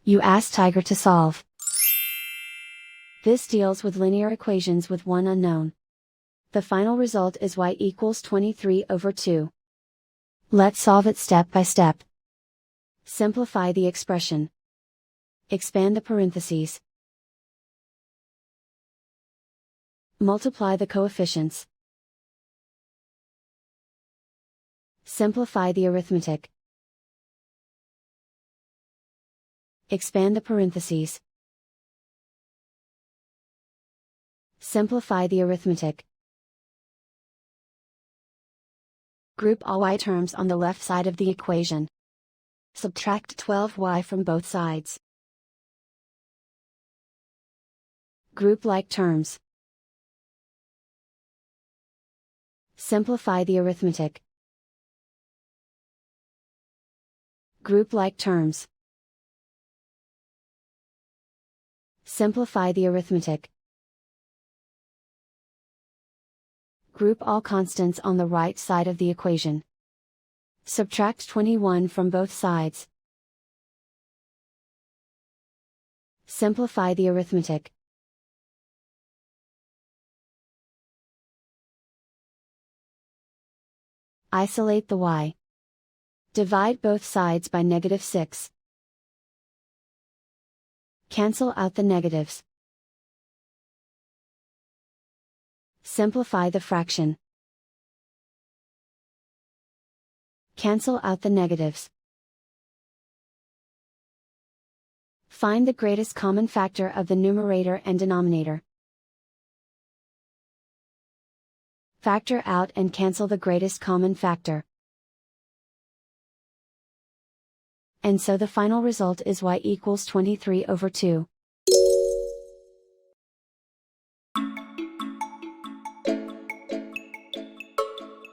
You ask Tiger to solve. This deals with linear equations with one unknown. The final result is y equals 23/2. Let's solve it step by step. Simplify the expression. Expand the parentheses. Multiply the coefficients. Simplify the arithmetic. Expand the parentheses. Simplify the arithmetic. Group all y terms on the left side of the equation. Subtract 12y from both sides. Group like terms. Simplify the arithmetic. Group like terms. Simplify the arithmetic. Group all constants on the right side of the equation. Subtract 21 from both sides. Simplify the arithmetic. Isolate the y. Divide both sides by -6. Cancel out the negatives. Simplify the fraction. Cancel out the negatives. Find the greatest common factor of the numerator and denominator. Factor out and cancel the greatest common factor. And so the final result is y equals 23/2.